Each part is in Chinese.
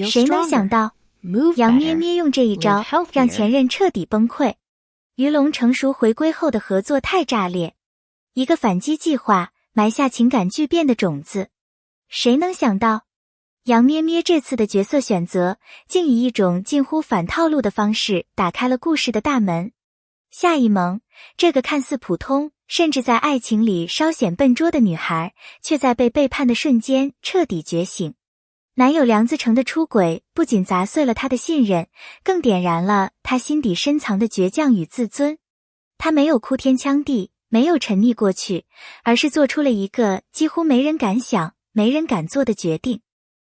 谁能想到，杨咩咩用这一招让前任彻底崩溃。鱼龙成熟回归后的合作太炸裂，一个反击计划埋下情感巨变的种子。谁能想到，杨咩咩这次的角色选择竟以一种近乎反套路的方式打开了故事的大门。夏一萌，这个看似普通，甚至在爱情里稍显笨拙的女孩，却在被背叛的瞬间彻底觉醒。男友梁自成的出轨不仅砸碎了她的信任，更点燃了她心底深藏的倔强与自尊。她没有哭天抢地，没有沉溺过去，而是做出了一个几乎没人敢想、没人敢做的决定。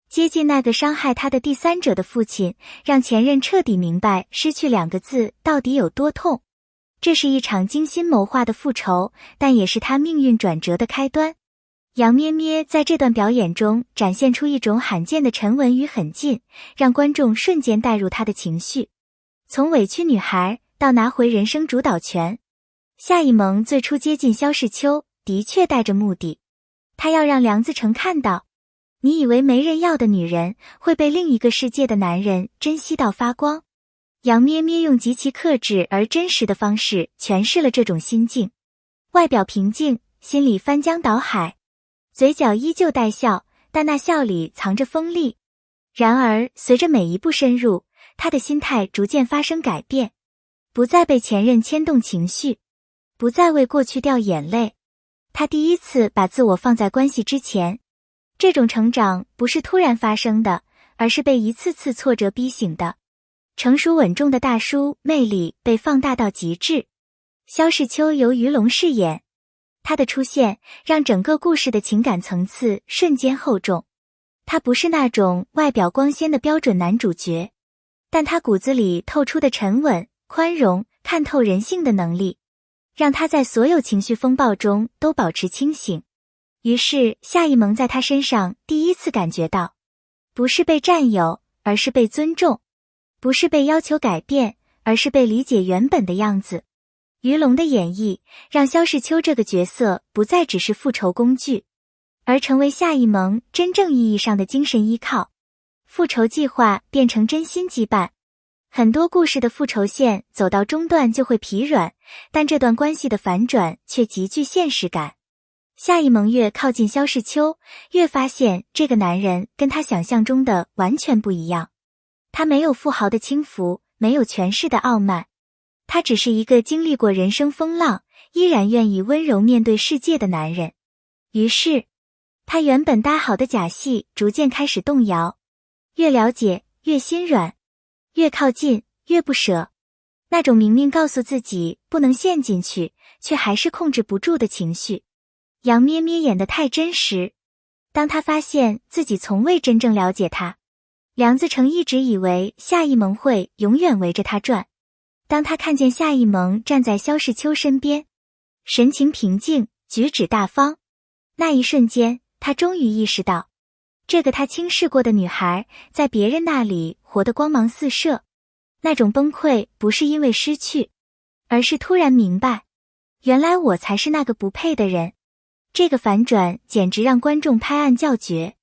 接近那个伤害她的第三者的父亲，让前任彻底明白失去2个字到底有多痛。这是一场精心谋划的复仇，但也是他命运转折的开端。杨咩咩在这段表演中展现出一种罕见的沉稳与狠劲，让观众瞬间带入她的情绪。从委屈女孩到拿回人生主导权，夏一萌最初接近萧世秋的确带着目的，她要让梁自成看到，你以为没人要的女人会被另一个世界的男人珍惜到发光。杨咩咩用极其克制而真实的方式诠释了这种心境，外表平静，心里翻江倒海，嘴角依旧带笑，但那笑里藏着锋利。然而随着每一步深入，他的心态逐渐发生改变，不再被前任牵动情绪，不再为过去掉眼泪。他第一次把自我放在关系之前。这种成长不是突然发生的，而是被一次次挫折逼醒的。成熟稳重的大叔魅力被放大到极致。萧世秋由于龙饰演，他的出现让整个故事的情感层次瞬间厚重。他不是那种外表光鲜的标准男主角，但他骨子里透出的沉稳、宽容、看透人性的能力，让他在所有情绪风暴中都保持清醒。于是夏一萌在他身上第一次感觉到，不是被占有，而是被尊重。不是被要求改变，而是被理解原本的样子。于龙的演绎让萧世秋这个角色不再只是复仇工具，而成为夏一萌真正意义上的精神依靠。复仇计划变成真心羁绊。很多故事的复仇线走到中段就会疲软，但这段关系的反转却极具现实感。夏一萌越靠近萧世秋，越发现这个男人跟他想象中的完全不一样。他没有富豪的轻浮，没有权势的傲慢，他只是一个经历过人生风浪，依然愿意温柔面对世界的男人。于是，他原本搭好的假戏逐渐开始动摇，越了解越心软，越靠近越不舍。那种明明告诉自己不能陷进去，却还是控制不住的情绪，杨咩咩演得太真实。当他发现自己从未真正了解他，梁自成一直以为夏一萌会永远围着他转。当他看见夏一萌站在萧世秋身边，神情平静，举止大方，那一瞬间，他终于意识到，这个他轻视过的女孩，在别人那里活得光芒四射。那种崩溃不是因为失去，而是突然明白，原来我才是那个不配的人。这个反转简直让观众拍案叫绝。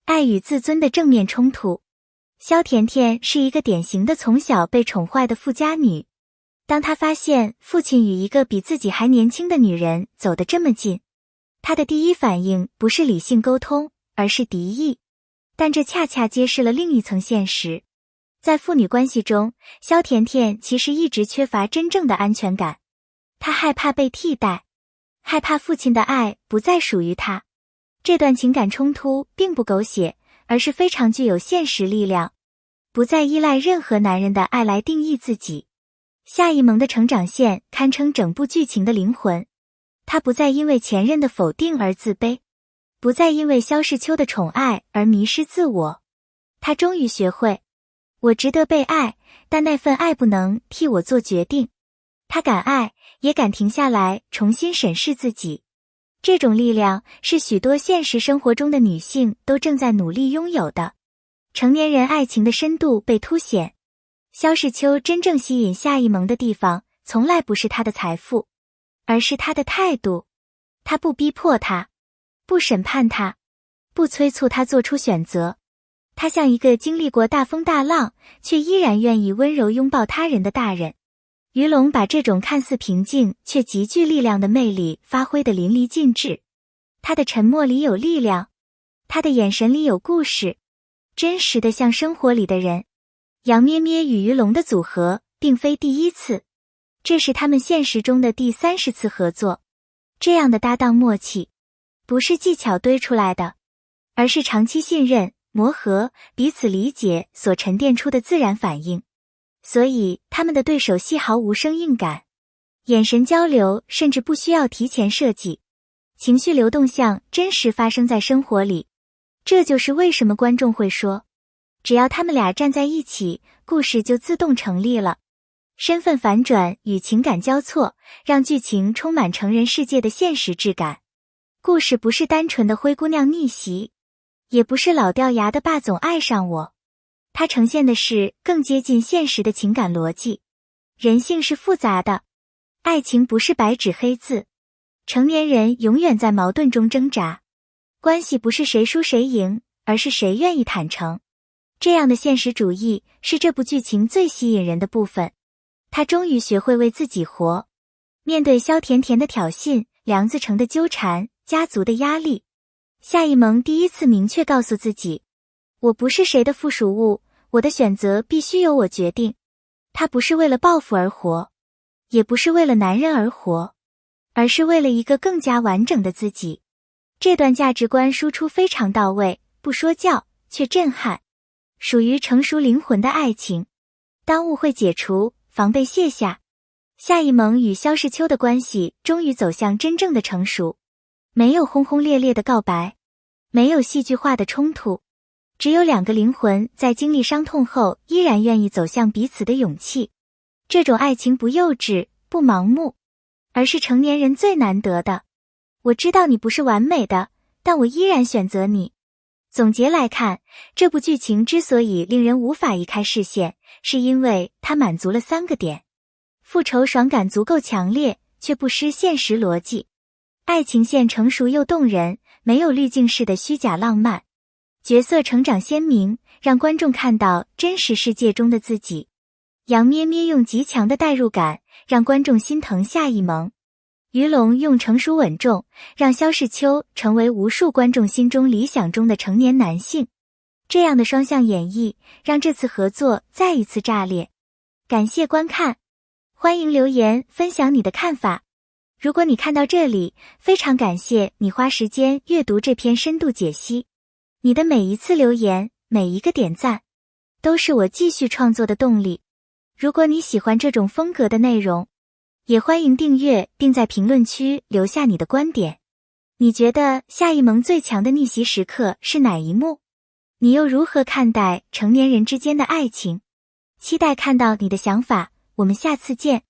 爱与自尊的正面冲突。萧甜甜是一个典型的从小被宠坏的富家女。当她发现父亲与一个比自己还年轻的女人走得这么近，她的第一反应不是理性沟通，而是敌意。但这恰恰揭示了另一层现实。在父女关系中，萧甜甜其实一直缺乏真正的安全感。她害怕被替代，害怕父亲的爱不再属于她。这段情感冲突并不狗血，而是非常具有现实力量。不再依赖任何男人的爱来定义自己。夏一萌的成长线堪称整部剧情的灵魂。她不再因为前任的否定而自卑，不再因为萧世秋的宠爱而迷失自我。她终于学会，我值得被爱，但那份爱不能替我做决定。她敢爱，也敢停下来重新审视自己。这种力量是许多现实生活中的女性都正在努力拥有的。成年人爱情的深度被凸显。萧世秋真正吸引夏一萌的地方，从来不是他的财富，而是他的态度。他不逼迫他，不审判他，不催促他做出选择。他像一个经历过大风大浪，却依然愿意温柔拥抱他人的大人。于龙把这种看似平静却极具力量的魅力发挥得淋漓尽致。他的沉默里有力量，他的眼神里有故事，真实的像生活里的人。杨咩咩与于龙的组合并非第一次，这是他们现实中的第30次合作。这样的搭档默契，不是技巧堆出来的，而是长期信任、磨合、彼此理解所沉淀出的自然反应。所以他们的对手戏毫无生硬感，眼神交流甚至不需要提前设计，情绪流动像真实发生在生活里。这就是为什么观众会说，只要他们俩站在一起，故事就自动成立了。身份反转与情感交错，让剧情充满成人世界的现实质感。故事不是单纯的灰姑娘逆袭，也不是老掉牙的霸总爱上我，它呈现的是更接近现实的情感逻辑。人性是复杂的，爱情不是白纸黑字，成年人永远在矛盾中挣扎。关系不是谁输谁赢，而是谁愿意坦诚。这样的现实主义是这部剧情最吸引人的部分。他终于学会为自己活，面对萧甜甜的挑衅、梁自成的纠缠、家族的压力，夏一萌第一次明确告诉自己，我不是谁的附属物，我的选择必须由我决定。他不是为了报复而活，也不是为了男人而活，而是为了一个更加完整的自己。这段价值观输出非常到位，不说教，却震撼。属于成熟灵魂的爱情。当误会解除，防备卸下，夏一萌与萧世秋的关系终于走向真正的成熟。没有轰轰烈烈的告白，没有戏剧化的冲突，只有两个灵魂在经历伤痛后依然愿意走向彼此的勇气。这种爱情不幼稚，不盲目，而是成年人最难得的。我知道你不是完美的，但我依然选择你。总结来看，这部剧情之所以令人无法移开视线，是因为它满足了3个点。复仇爽感足够强烈，却不失现实逻辑。爱情线成熟又动人，没有滤镜式的虚假浪漫。角色成长鲜明，让观众看到真实世界中的自己。杨咩咩用极强的代入感，让观众心疼夏一萌。于龙用成熟稳重，让萧世秋成为无数观众心中理想中的成年男性。这样的双向演绎，让这次合作再一次炸裂。感谢观看，欢迎留言分享你的看法。如果你看到这里，非常感谢你花时间阅读这篇深度解析。你的每一次留言，每一个点赞，都是我继续创作的动力。如果你喜欢这种风格的内容，也欢迎订阅并在评论区留下你的观点。你觉得夏一萌最强的逆袭时刻是哪一幕？你又如何看待成年人之间的爱情？期待看到你的想法，我们下次见。